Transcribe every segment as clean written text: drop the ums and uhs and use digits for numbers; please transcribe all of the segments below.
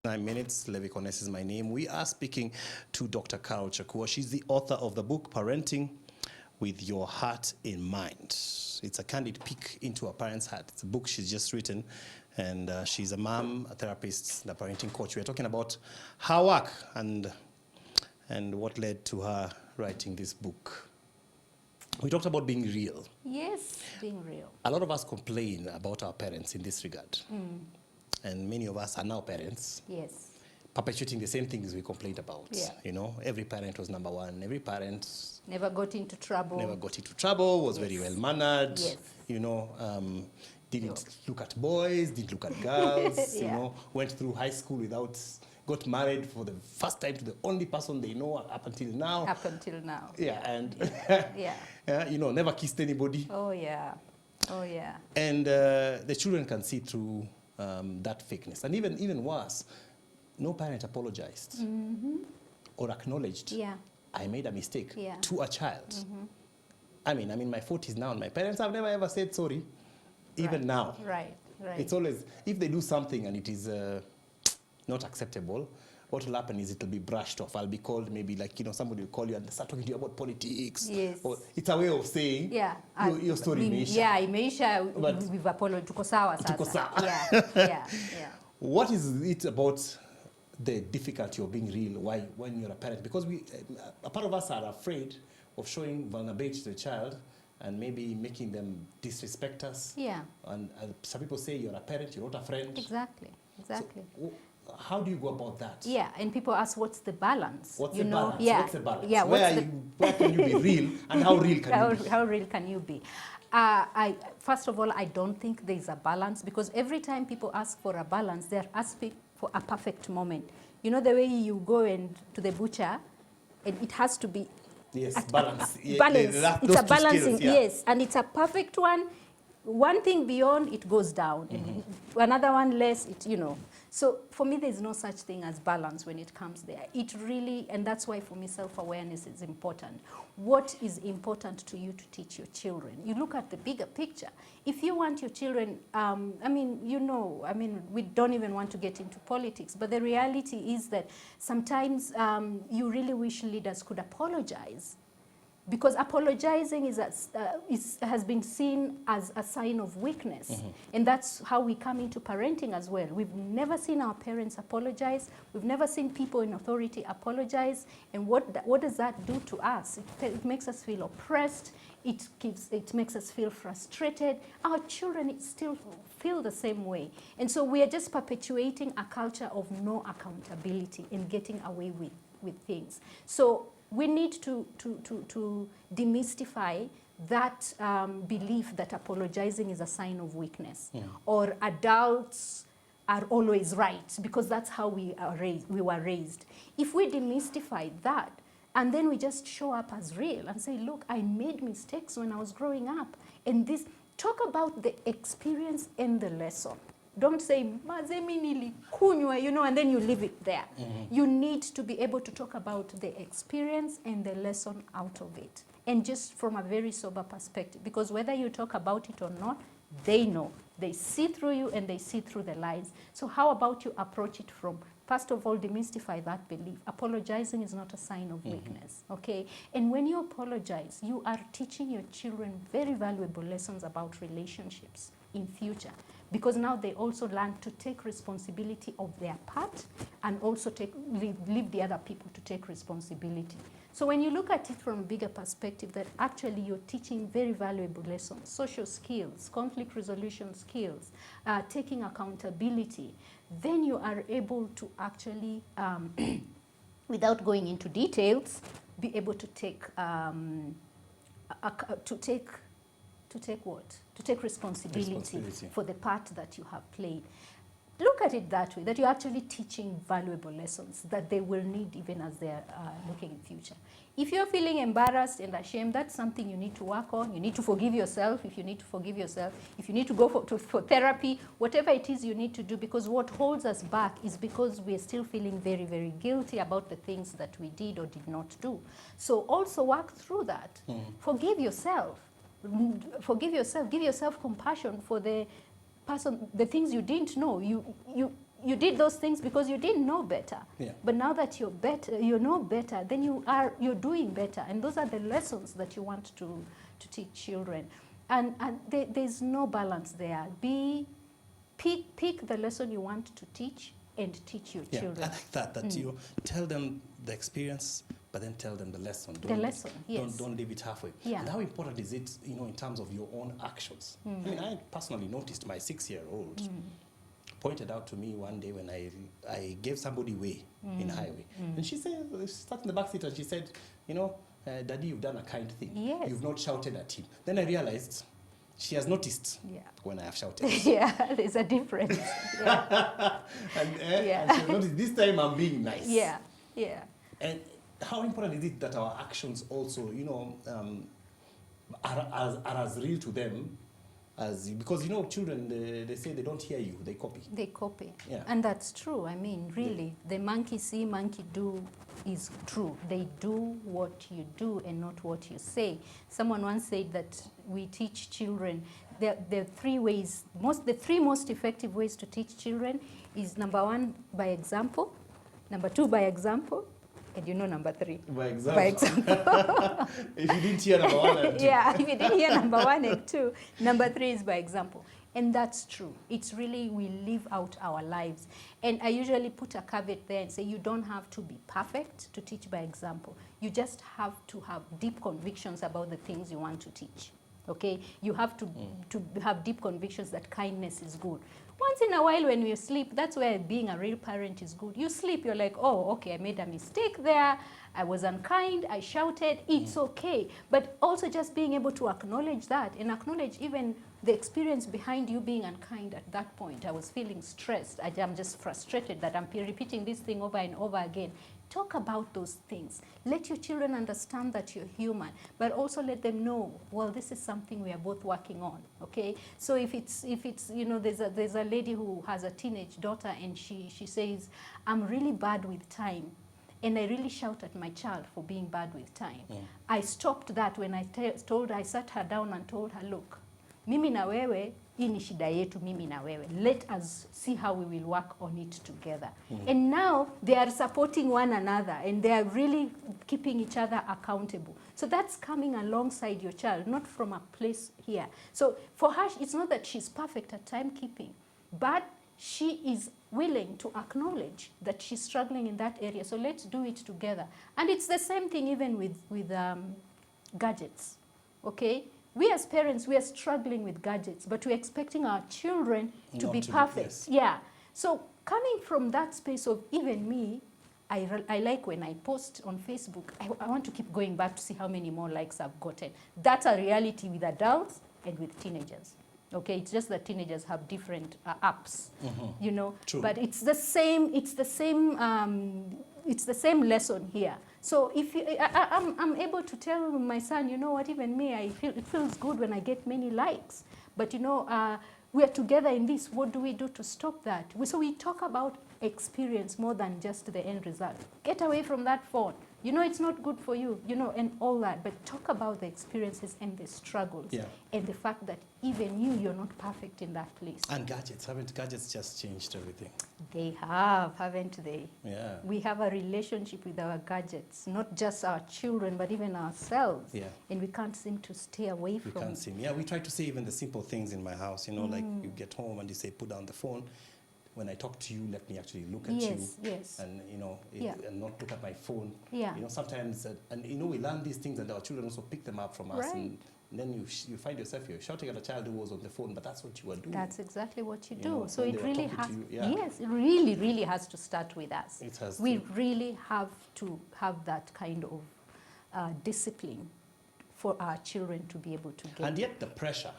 9 minutes. Levi Kones is my name. We are speaking to Dr. Carol Chakua. She's the author of the book, Parenting with Your Heart in Mind. It's a candid peek into a parent's heart. It's a book she's just written, and she's a mom, a therapist, and a parenting coach. We're talking about her work and what led to her writing this book. We talked about being real. Yes, being real. A lot of us complain about our parents in this regard. And many of us are now parents. Yes. Perpetuating the same things we complained about. Yeah. You know, every parent was number one. Every parent never got into trouble. Was very well mannered. Yes. You know, didn't look at boys, didn't look at girls. Yeah. You know, went through high school got married for the first time to the only person they know up until now. Up until now. Yeah, and yeah. You know, never kissed anybody. Oh yeah, oh yeah. And the children can see through that fakeness, and even worse, no parent apologized or acknowledged. Yeah. I made a mistake to a child. I'm in my 40s now, and my parents have never ever said sorry, even now. Right. It's always, if they do something and it is not acceptable, what will happen is it will be brushed off. I'll be called, maybe like, somebody will call you and start talking to you about politics. Yes. Or it's a way of saying, your story imeisha. Yeah, imeisha, we've apologized. Tuko sawa sasa. Tuko sawa. Yeah. What is it about the difficulty of being real when you're a parent? Because a part of us are afraid of showing vulnerability to the child and maybe making them disrespect us. Yeah. And some people say you're a parent, you're not a friend. Exactly. So, how do you go about that? Yeah, and people ask, what's the balance? What's the balance? Yeah. What's the balance? Yeah, where can you be real, and how real can you be? How real can you be? First of all, I don't think there's a balance, because every time people ask for a balance, they're asking for a perfect moment. You know the way you go to the butcher, and it has to be balance. Balance. It's a balancing, yes, and it's a perfect one. One thing beyond, it goes down. Another one less, So for me, there's no such thing as balance when it comes there. It really, and that's why for me, self-awareness is important. What is important to you to teach your children? You look at the bigger picture. If you want your children, we don't even want to get into politics, but the reality is that sometimes you really wish leaders could apologize. Because apologizing has been seen as a sign of weakness. And that's how we come into parenting as well. We've never seen our parents apologize. We've never seen people in authority apologize. And what does that do to us? It makes us feel oppressed. It makes us feel frustrated. Our children still feel the same way. And so we are just perpetuating a culture of no accountability and getting away with things. So we need to demystify that belief that apologizing is a sign of weakness, or adults are always right, because that's how we were raised. If we demystify that, and then we just show up as real and say, look, I made mistakes when I was growing up, and talk about the experience and the lesson. Don't say, mazemi nilikunywa, and then you leave it there. You need to be able to talk about the experience and the lesson out of it. And just from a very sober perspective. Because whether you talk about it or not, they know. They see through you and they see through the lies. So how about you approach it from, first of all, demystify that belief. Apologizing is not a sign of weakness, okay? And when you apologize, you are teaching your children very valuable lessons about relationships in future. Because now they also learn to take responsibility of their part and also leave the other people to take responsibility. So when you look at it from a bigger perspective, that actually you're teaching very valuable lessons, social skills, conflict resolution skills, taking accountability, then you are able to actually, without going into details, be able to take responsibility for the part that you have played. Look at it that way, that you're actually teaching valuable lessons that they will need even as they're looking in future. If you're feeling embarrassed and ashamed, that's something you need to work on. You need to forgive yourself if you need to forgive yourself. If you need to go for therapy, whatever it is you need to do, because what holds us back is because we're still feeling very, very guilty about the things that we did or did not do. So also work through that. Forgive yourself. Give yourself compassion for the person, the things you didn't know. You you did those things because you didn't know better. Yeah. But now that you're better, you know better, then you're doing better. And those are the lessons that you want to teach children. And there's no balance there. Pick the lesson you want to teach and teach your children. I like that you tell them the experience, but then tell them the lesson. Yes. Don't leave it halfway. Yeah. And how important is it, in terms of your own actions? I mean, I personally noticed my 6-year-old pointed out to me one day when I gave somebody way in highway. And she said, she sat in the back seat and she said, Daddy, you've done a kind thing. Yes. You've not shouted at him. Then I realized she has noticed when I have shouted. Yeah, there's a difference. Yeah. And she has noticed this time I'm being nice. Yeah. And how important is it that our actions also, are as real to them as, because children, they say they don't hear you, they copy. They copy. Yeah. And that's true. I mean, really, the monkey see, monkey do is true. They do what you do and not what you say. Someone once said that we teach children, there are 3 ways, the 3 most effective ways to teach children is number 1, by example, number 2, by example, and number 3. By example. If you didn't hear number 1 and 2. Yeah, if you didn't hear number 1 and 2, number 3 is by example. And that's true. It's really, we live out our lives. And I usually put a caveat there and say you don't have to be perfect to teach by example. You just have to have deep convictions about the things you want to teach. Okay? You have to have deep convictions that kindness is good. Once in a while when you sleep, that's where being a real parent is good. You sleep, you're like, oh, okay, I made a mistake there. I was unkind, I shouted, it's okay. But also just being able to acknowledge that and acknowledge even the experience behind you being unkind at that point. I was feeling stressed. I'm just frustrated that I'm repeating this thing over and over again. Talk about those things. Let your children understand that you're human, but also let them know, well, this is something we are both working on, okay? So if it's there's a lady who has a teenage daughter and she says, I'm really bad with time. And I really shout at my child for being bad with time. I stopped that when I sat her down and told her, look, mimi na wewe, hii ni shida yetu, mimi na wewe. Let us see how we will work on it together. And now they are supporting one another and they are really keeping each other accountable. So that's coming alongside your child, not from a place here. So for her, it's not that she's perfect at timekeeping, but she is willing to acknowledge that she's struggling in that area. So let's do it together. And it's the same thing even with gadgets, okay? We as parents, we are struggling with gadgets, but we're expecting our children to be perfect. Yes. Yeah. So coming from that space of even me, I like when I post on Facebook, I want to keep going back to see how many more likes I've gotten. That's a reality with adults and with teenagers. Okay, it's just that teenagers have different apps, True. But it's the same. It's the same lesson here. So if I'm able to tell my son, you know what, even me, it feels good when I get many likes. But we are together in this. What do we do to stop that? So we talk about experience more than just the end result. Get away from that phone. It's not good for you, and all that. But talk about the experiences and the struggles and the fact that even you're not perfect in that place. And haven't gadgets just changed everything? They have, haven't they? Yeah. We have a relationship with our gadgets, not just our children, but even ourselves. Yeah. And we can't seem to stay away from it. We can't seem. Yeah, we try to say even the simple things in my house, like you get home and you say, put down the phone. When I talk to you, let me actually look at you. Yes. And, and not look at my phone. Yeah. Sometimes, we learn these things and our children also pick them up from us. Right. And then you find yourself, you're shouting at a child who was on the phone, but that's what you are doing. That's exactly what you do. So it really has, yes, it really, really has to start with us. It has we really have to have that kind of discipline for our children to be able to get. And yet the pressure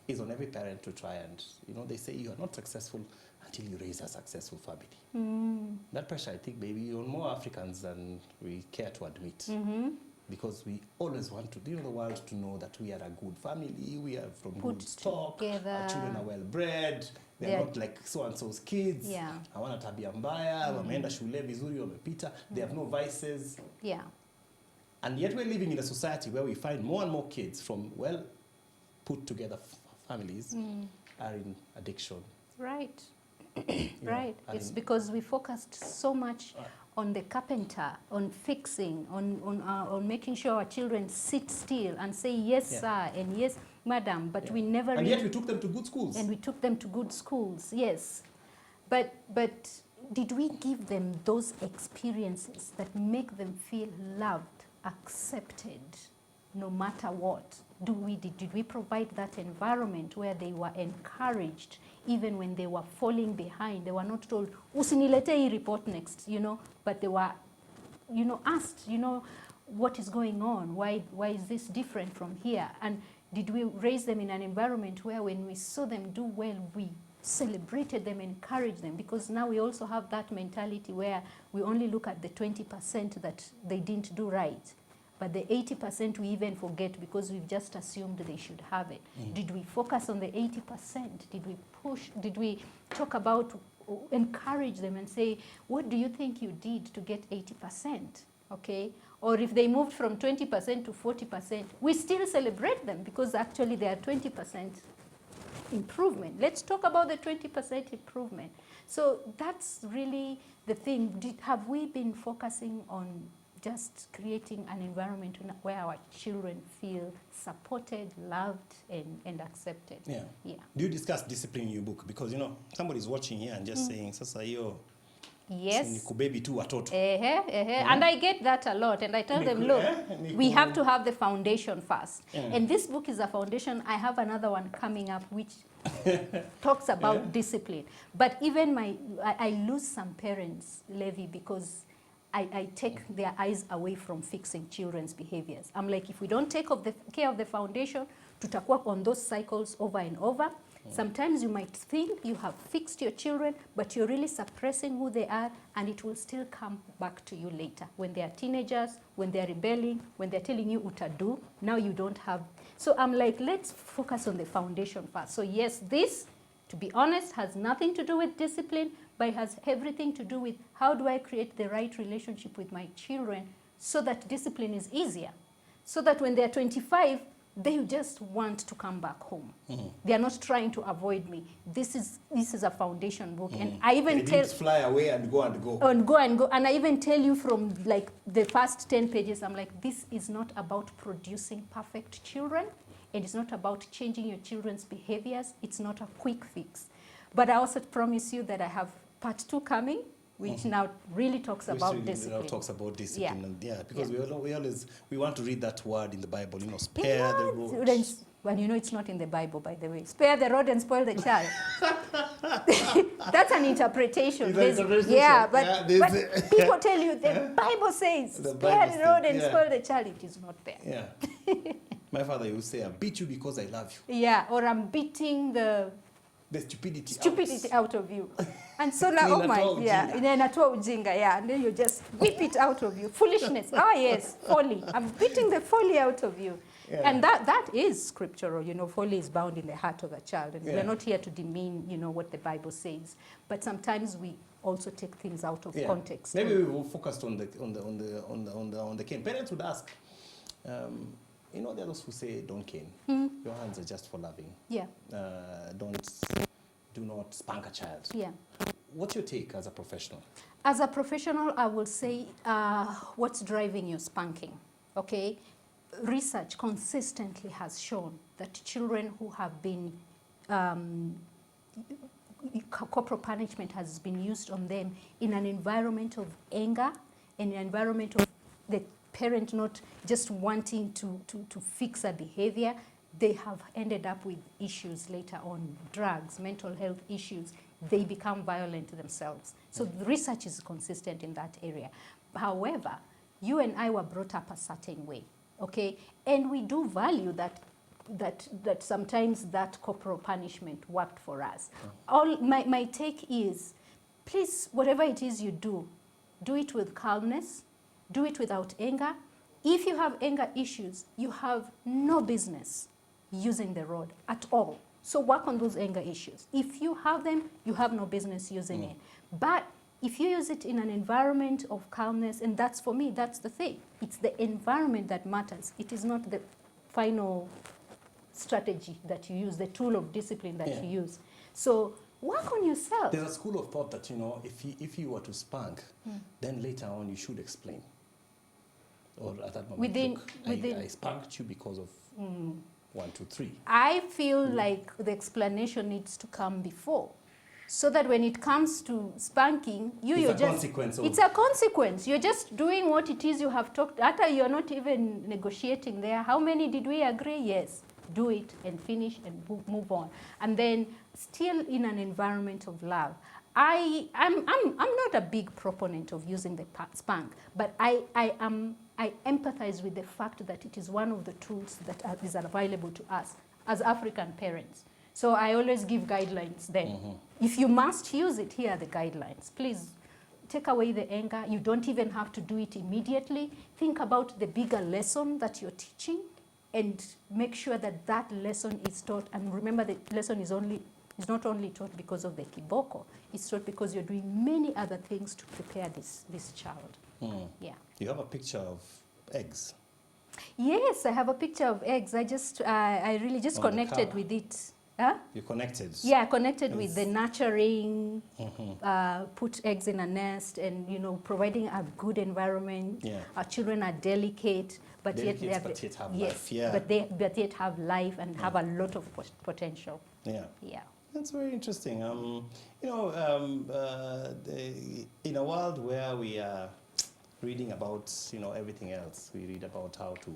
is on every parent to try and, they say you are not successful until you raise a successful family. That pressure, I think, maybe on more Africans than we care to admit. Because we always want the world to know that we are a good family, we are from good stock, together. Our children are well bred, they're not like so-and-so's kids. Yeah. Hawana tabia mbaya, wameenda shule vizuri, wamepita, they have no vices. Yeah. And yet we're living in a society where we find more and more kids from well put together families are in addiction. Right. Right. It's because we focused so much on the carpenter, on fixing, on making sure our children sit still and say yes, sir, and yes, madam. But we never. And yet we took them to good schools. And we took them to good schools. Yes, but did we give them those experiences that make them feel loved, accepted, no matter what? Did we provide that environment where they were encouraged, even when they were falling behind? They were not told, usinilete hii report next, but they were, asked, what is going on? Why is this different from here? And did we raise them in an environment where when we saw them do well, we celebrated them, encouraged them? Because now we also have that mentality where we only look at the 20% that they didn't do right. But the 80% we even forget because we've just assumed they should have it. Did we focus on the 80%? Did we push? Did we talk about, encourage them and say, what do you think you did to get 80%? Okay? Or if they moved from 20% to 40%, we still celebrate them because actually they are 20% improvement. Let's talk about the 20% improvement. So that's really the thing. Have we been focusing on just creating an environment where our children feel supported, loved, and accepted? Yeah. Yeah. Do you discuss discipline in your book? Because, somebody's watching here and just saying, sasa yo, yes, nikubebi tu watoto. And I get that a lot. And I tell them, look, we have to have the foundation first. And this book is a foundation. I have another one coming up which talks about discipline. But even I lose some parents, Levi, because I take their eyes away from fixing children's behaviors. I'm like, if we don't take care of the foundation, tutakuwa on those cycles over and over. Sometimes you might think you have fixed your children, but you're really suppressing who they are, and it will still come back to you later. When they are teenagers, when they're rebelling, when they're telling you utadu, now you don't have. So I'm like, let's focus on the foundation first. So yes, this, to be honest, has nothing to do with discipline, but it has everything to do with how do I create the right relationship with my children so that discipline is easier. So that when they're 25, they just want to come back home. They are not trying to avoid me. This is a foundation book. And I even they didn't fly away and go. And go. And I even tell you from like the first 10 pages, I'm like, this is not about producing perfect children. And it's not about changing your children's behaviors. It's not a quick fix. But I also promise you that I have part 2 coming, which now really talks about discipline. Talks about discipline. And because we want to read that word in the Bible, spare the rod. Well, it's not in the Bible, by the way. Spare the rod and spoil the child. That's an interpretation. But people tell you the Bible says, spare the rod and spoil the child. It is not there. Yeah. My father would say, I beat you because I love you. Yeah, or I'm beating the stupidity out of you. And so now, oh my, and then you just whip it out of you. Foolishness. Oh yes, folly. I'm beating the folly out of you. Yeah. And that is scriptural. Folly is bound in the heart of a child. And we're not here to demean, what the Bible says. But sometimes we also take things out of context. Maybe we will focus on the cane. Parents would ask, there are those who say, don't cane. Your hands are just for loving. Yeah. Do not spank a child. Yeah. What's your take as a professional? As a professional, I will say, what's driving your spanking? Okay. Research consistently has shown that children who have been corporal punishment has been used on them in an environment of anger, in an environment of the parent not just wanting to fix a behavior. They have ended up with issues later on, drugs, mental health issues. They become violent themselves. So the research is consistent in that area. However, you and I were brought up a certain way, okay? And we do value that sometimes that corporal punishment worked for us. My take is, please, whatever it is you do it with calmness, do it without anger. If you have anger issues, you have no business using the rod at all. So work on those anger issues. If you have them, you have no business using it. But if you use it in an environment of calmness, and that's, for me, that's the thing. It's the environment that matters. It is not the final strategy that you use, the tool of discipline that you use. So Work on yourself. There's a school of thought that, if you were to spank, then later on you should explain. Or at that moment, I spanked you because of 1, 2, 3. I feel like the explanation needs to come before. So that when it comes to spanking, it's a consequence. You're just doing what it is you have talked. After you're not even negotiating there. How many did we agree? Yes. Do it and finish and move on. And then still in an environment of love. I'm not a big proponent of using the spank, but I empathize with the fact that it is one of the tools that is available to us as African parents. So I always give guidelines then. If you must use it, here are the guidelines. Please take away the anger. You don't even have to do it immediately. Think about the bigger lesson that you're teaching and make sure that that lesson is taught. And remember, the lesson is not only taught because of the kiboko. It's taught because you're doing many other things to prepare this child. Yeah. You have a picture of eggs. Yes, I have a picture of eggs. I really just connected with it. Huh? You connected? Yeah, connected with the nurturing, put eggs in a nest and, providing a good environment. Yeah. Our children are delicate, but yet have life. Yeah. But yet have life and have a lot of potential. Yeah. Yeah. That's very interesting. In a world where we are reading about, everything else, we read about how to,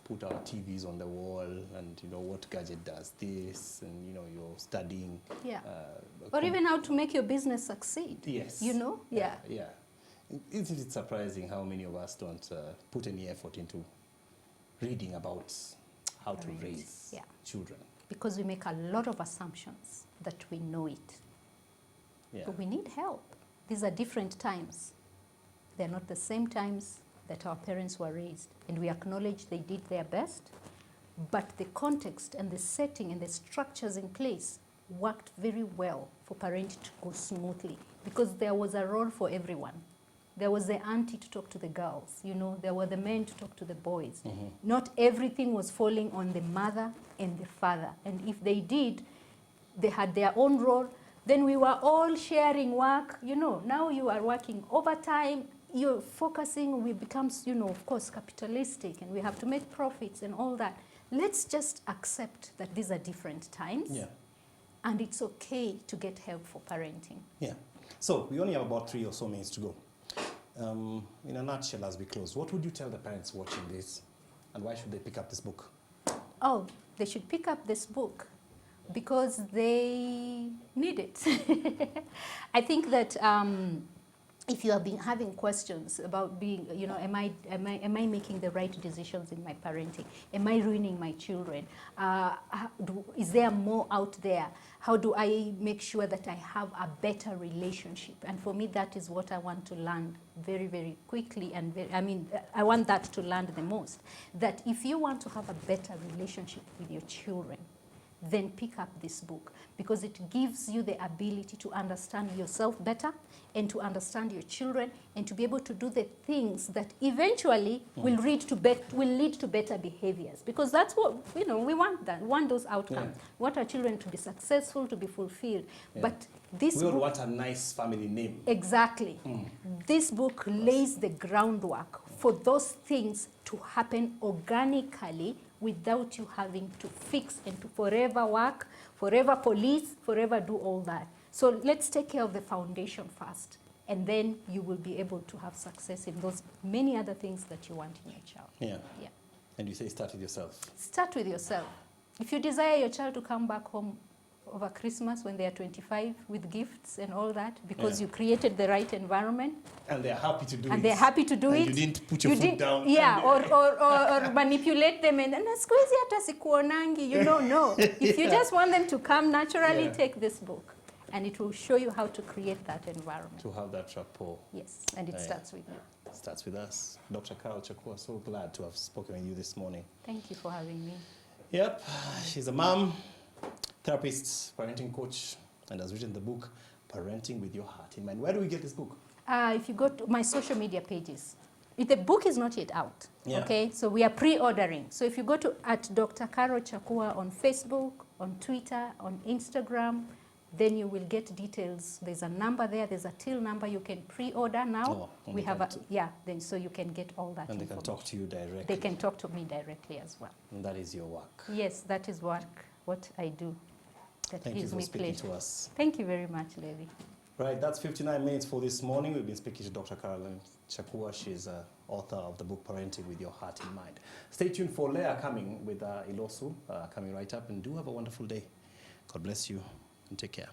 put our TVs on the wall and, what gadget does this and, you're studying. Yeah. Or even how to make your business succeed. Yes. Yeah. Yeah. Isn't it surprising how many of us don't put any effort into reading about how to raise children? Because we make a lot of assumptions that we know it. Yeah. But we need help. These are different times. They're not the same times that our parents were raised. And we acknowledge they did their best, but the context and the setting and the structures in place worked very well for parenting to go smoothly because there was a role for everyone. There was the auntie to talk to the girls, there were the men to talk to the boys. Not everything was falling on the mother and the father. And if they did, they had their own role. Then we were all sharing work. Now you are working overtime. You're focusing, we become, of course, capitalistic, and we have to make profits and all that. Let's just accept that these are different times, and it's okay to get help for parenting. Yeah. So we only have about 3 or so minutes to go. In a nutshell, as we close, what would you tell the parents watching this, and why should they pick up this book? Oh, they should pick up this book because they need it. I think that if you have been having questions about being, am I making the right decisions in my parenting? Am I ruining my children? Is there more out there? How do I make sure that I have a better relationship? And for me, that is what I want to learn very, very quickly. And I want that to land the most. That if you want to have a better relationship with your children, then pick up this book because it gives you the ability to understand yourself better and to understand your children and to be able to do the things that eventually will lead to better behaviors, because that's what we want. We want those outcomes. We want our children to be successful, to be fulfilled. But this we all want a nice family name. Exactly. This book lays the groundwork for those things to happen organically without you having to fix and to forever work, forever police, forever do all that. So let's take care of the foundation first, and then you will be able to have success in those many other things that you want in your child. Yeah. And you say start with yourself. Start with yourself. If you desire your child to come back home over Christmas when they are 25 with gifts and all that, because you created the right environment. And they're happy to do it. And they're happy to do it. You didn't put your foot down. Yeah, or manipulate them and squeeze hata sikuonangi, no. If you just want them to come naturally, take this book. And it will show you how to create that environment. To have that rapport. Yes, and it starts with you. It starts with us. Dr. Carol Chakua, so glad to have spoken with you this morning. Thank you for having me. Yep, she's a mom, therapist, parenting coach, and has written the book, Parenting with Your Heart in Mind. Where do we get this book? If you go to my social media pages. The book is not yet out, okay? So we are pre-ordering. So if you go to @Dr. Carol Chakua on Facebook, on Twitter, on Instagram, then you will get details. There's a number there. There's a till number you can pre-order now. We have a, yeah, then so you can get all that. And they can talk to you directly. They can talk to me directly as well. And that is your work. Yes, that is what I do. That Thank you gives for me speaking pleasure. to us. Thank you very much, Levi. Right, that's 59 minutes for this morning. We've been speaking to Dr. Caroline Chakua. She's author of the book Parenting with Your Heart in Mind. Stay tuned for Leah coming with Ilosu, coming right up. And do have a wonderful day. God bless you and take care.